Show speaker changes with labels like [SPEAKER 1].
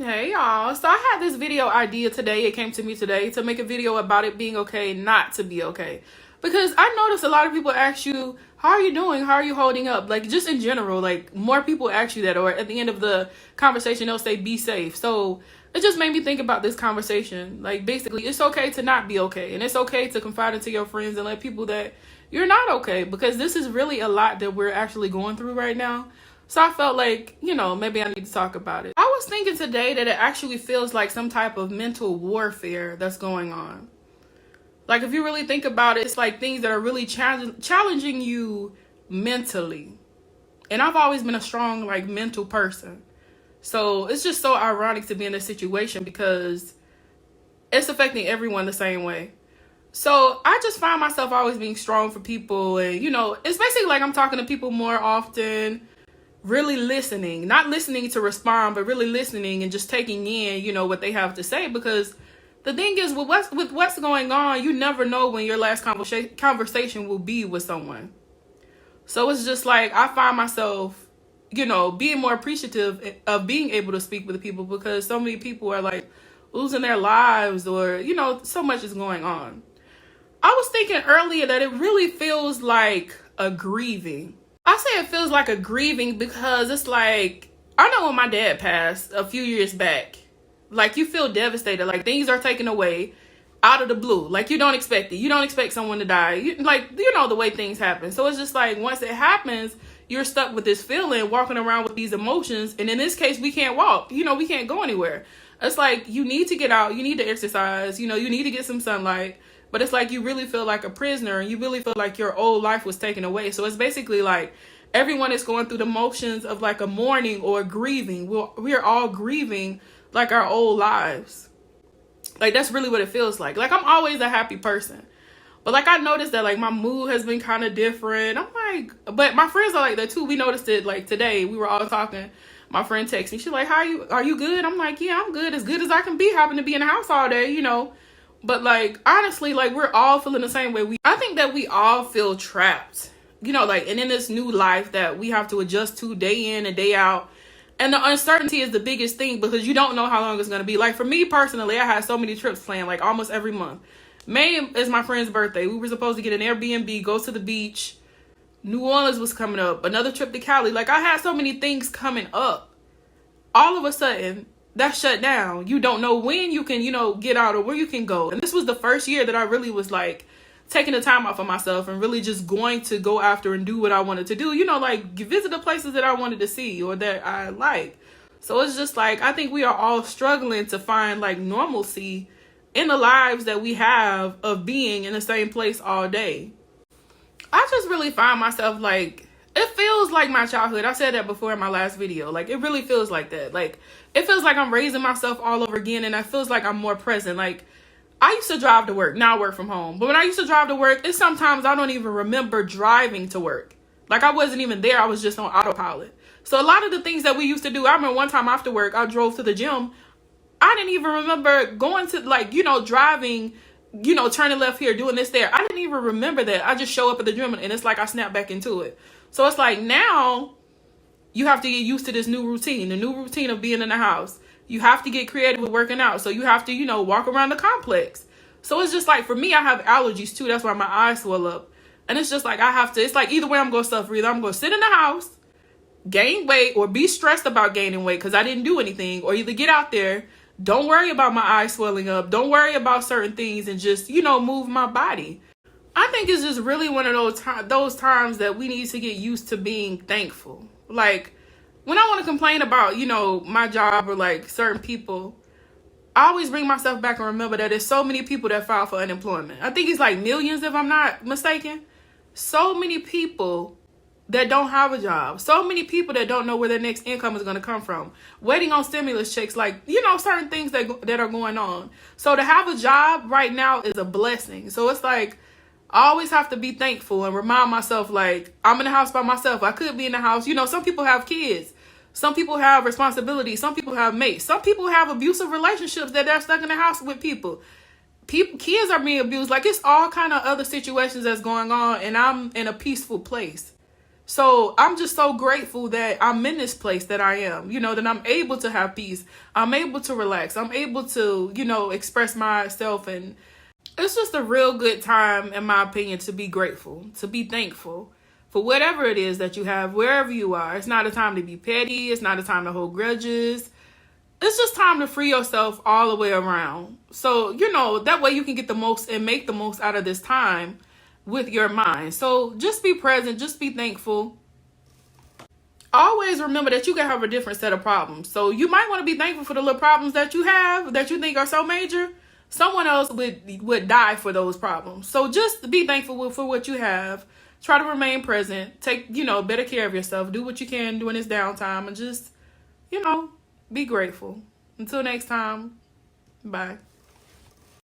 [SPEAKER 1] Hey y'all, so I had this video idea today. It came to me today to make a video about it being okay not to be okay. Because I noticed a lot of people ask you, how are you doing? How are you holding up? Like, just in general, like, more people ask you that, or at the end of the conversation, they'll say, be safe. So it just made me think about this conversation. Like, basically, it's okay to not be okay. And it's okay to confide into your friends and let people that you're not okay. Because this is really a lot that we're actually going through right now. So I felt like, maybe I need to talk about it. I was thinking today that it actually feels like some type of mental warfare that's going on. Like, if you really think about it, it's like things that are really challenging you mentally. And I've always been a strong, mental person. So it's just so ironic to be in this situation because it's affecting everyone the same way. So I just find myself always being strong for people. And, it's basically like I'm talking to people more often. Really listening, not listening to respond, but really listening and just taking in, what they have to say. Because the thing is, with what's going on, you never know when your last conversation will be with someone. So it's just like, I find myself, being more appreciative of being able to speak with people because so many people are like losing their lives or, so much is going on. I was thinking earlier that it really feels like a grieving. I say it feels like a grieving because it's like, I know when my dad passed a few years back, like you feel devastated, like things are taken away out of the blue. Like you don't expect it. You don't expect someone to die. The way things happen. So it's just like once it happens, you're stuck with this feeling, walking around with these emotions. And in this case, we can't walk. We can't go anywhere. It's like you need to get out. You need to exercise. You need to get some sunlight. But it's like you really feel like a prisoner and you really feel like your old life was taken away. So it's basically like everyone is going through the motions of like a mourning or grieving. We're all grieving like our old lives. Like that's really what it feels like. Like I'm always a happy person. But like I noticed that like my mood has been kind of different. I'm like, but my friends are like that too. We noticed it like today. We were all talking. My friend texted me. She's like, are you good? I'm like, yeah, I'm good. As good as I can be. Having to be in the house all day, But like honestly, like we're all feeling the same way. I think that we all feel trapped, and in this new life that we have to adjust to day in and day out. And the uncertainty is the biggest thing because you don't know how long it's going to be. Like for me personally, I had so many trips planned, like almost every month. May is my friend's birthday. We were supposed to get an Airbnb, go to the beach. New Orleans was coming up. Another trip to Cali. Like I had so many things coming up. All of a sudden, that's shut down. You don't know when you can, get out or where you can go. And this was the first year that I really was like taking the time off of myself and really just going to go after and do what I wanted to do. Visit the places that I wanted to see or that I like. So it's just like, I think we are all struggling to find like normalcy in the lives that we have of being in the same place all day. I just really find myself like, it feels like my childhood. I said that before in my last video. Like, it really feels like that. Like, it feels like I'm raising myself all over again. And it feels like I'm more present. Like, I used to drive to work. Now I work from home. But when I used to drive to work, it's sometimes I don't even remember driving to work. Like, I wasn't even there. I was just on autopilot. So a lot of the things that we used to do, I remember one time after work, I drove to the gym. I didn't even remember going to, driving, turning left here, doing this there. I didn't even remember that. I just show up at the gym and it's like I snap back into it. So it's like now you have to get used to this new routine, the new routine of being in the house. You have to get creative with working out. So you have to, walk around the complex. So it's just like, for me, I have allergies too. That's why my eyes swell up. And it's just like, it's like either way I'm going to suffer. Either I'm going to sit in the house, gain weight, or be stressed about gaining weight because I didn't do anything. Or either get out there, don't worry about my eyes swelling up. Don't worry about certain things and just, move my body. I think it's just really one of those times that we need to get used to being thankful. Like, when I want to complain about, my job or like certain people, I always bring myself back and remember that there's so many people that file for unemployment. I think it's like millions, if I'm not mistaken. So many people that don't have a job. So many people that don't know where their next income is going to come from. Waiting on stimulus checks, certain things that are going on. So to have a job right now is a blessing. So it's like, I always have to be thankful and remind myself, like, I'm in the house by myself. I could be in the house. Some people have kids. Some people have responsibilities. Some people have mates. Some people have abusive relationships that they're stuck in the house with people. Kids are being abused. Like, it's all kind of other situations that's going on, and I'm in a peaceful place. So I'm just so grateful that I'm in this place that I am, that I'm able to have peace. I'm able to relax. I'm able to, express myself. And it's just a real good time, in my opinion, to be grateful, to be thankful for whatever it is that you have, wherever you are. It's not a time to be petty. It's not a time to hold grudges. It's just time to free yourself all the way around. So, that way you can get the most and make the most out of this time with your mind. So just be present, just be thankful. Always remember that you can have a different set of problems. So you might want to be thankful for the little problems that you have that you think are so major. Someone else would die for those problems. So just be thankful for what you have. Try to remain present. Take, better care of yourself. Do what you can during this downtime and just, be grateful. Until next time, bye.